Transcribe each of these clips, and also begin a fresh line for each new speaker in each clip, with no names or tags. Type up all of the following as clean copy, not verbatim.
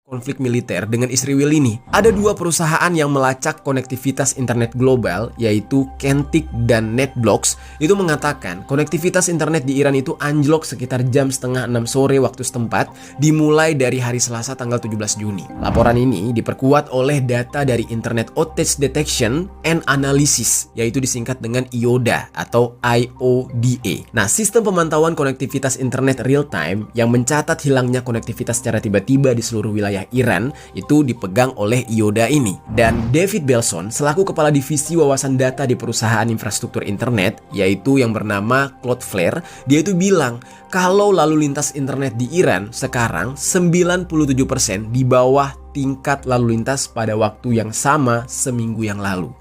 konflik militer dengan Israel ini. Ada dua perusahaan yang melacak konektivitas internet global, yaitu Kentik dan NetBlocks, itu mengatakan konektivitas internet di Iran itu anjlok sekitar jam setengah 6 sore waktu setempat, dimulai dari hari Selasa tanggal 17 Juni. Laporan ini diperkuat oleh data dari Internet Outage Detection and Analysis, yaitu disingkat dengan IODA atau IODA. Nah, sistem pemantauan konektivitas internet real time yang mencatat hilangnya konektivitas secara tiba-tiba di seluruh wilayah Iran itu dipegang oleh IODA ini. Dan David Belson selaku kepala divisi wawasan data di perusahaan infrastruktur internet, yaitu yang bernama Cloudflare, dia itu bilang kalau lalu lintas internet di Iran sekarang 97% di bawah tingkat lalu lintas pada waktu yang sama seminggu yang lalu.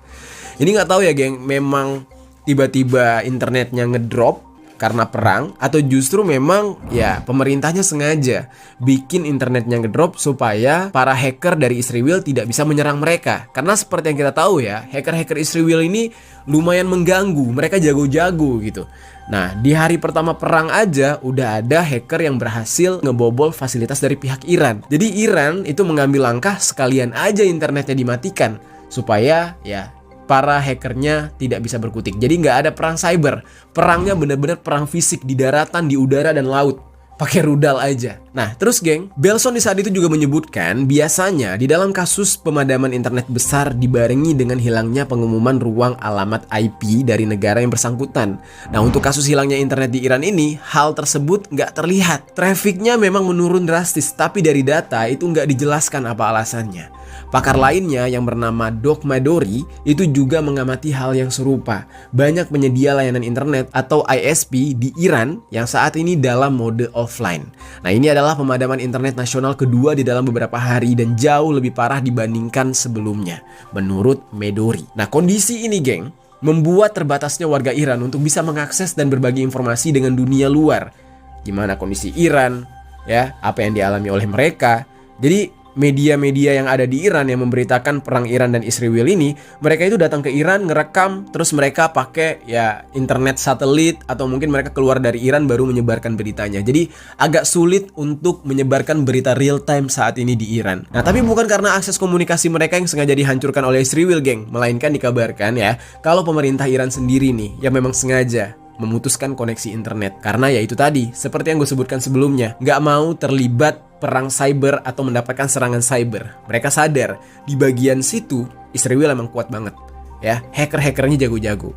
Ini nggak tahu ya geng, memang tiba-tiba internetnya ngedrop karena perang, atau justru memang ya pemerintahnya sengaja bikin internetnya ngedrop supaya para hacker dari Israel tidak bisa menyerang mereka. Karena seperti yang kita tahu ya, hacker-hacker Israel ini lumayan mengganggu, mereka jago-jago gitu. Nah, di hari pertama perang aja udah ada hacker yang berhasil ngebobol fasilitas dari pihak Iran. Jadi Iran itu mengambil langkah sekalian aja internetnya dimatikan supaya ya para hackernya tidak bisa berkutik. Jadi nggak ada perang cyber. Perangnya benar-benar perang fisik di daratan, di udara, dan laut. Pakai rudal aja. Nah, terus geng, Belson di saat itu juga menyebutkan biasanya di dalam kasus pemadaman internet besar dibarengi dengan hilangnya pengumuman ruang alamat IP dari negara yang bersangkutan. Nah, untuk kasus hilangnya internet di Iran ini, hal tersebut nggak terlihat. Trafficnya memang menurun drastis, tapi dari data itu nggak dijelaskan apa alasannya. Pakar lainnya yang bernama Doc Madori itu juga mengamati hal yang serupa. Banyak penyedia layanan internet atau ISP di Iran yang saat ini dalam mode offline. Nah, ini adalah pemadaman internet nasional kedua di dalam beberapa hari dan jauh lebih parah dibandingkan sebelumnya, menurut Madori. Nah, kondisi ini geng membuat terbatasnya warga Iran untuk bisa mengakses dan berbagi informasi dengan dunia luar. Gimana kondisi Iran, ya, apa yang dialami oleh mereka. Jadi media-media yang ada di Iran yang memberitakan perang Iran dan Israel ini, mereka itu datang ke Iran, ngerekam, terus mereka pakai ya internet satelit, atau mungkin mereka keluar dari Iran baru menyebarkan beritanya. Jadi agak sulit untuk menyebarkan berita real time saat ini di Iran. Nah, tapi bukan karena akses komunikasi mereka yang sengaja dihancurkan oleh Israel geng, melainkan dikabarkan ya kalau pemerintah Iran sendiri nih yang memang sengaja memutuskan koneksi internet. Karena ya itu tadi, seperti yang gue sebutkan sebelumnya, nggak mau terlibat perang cyber atau mendapatkan serangan cyber. Mereka sadar di bagian situ Israel emang kuat banget ya, hacker-hackernya jago-jago.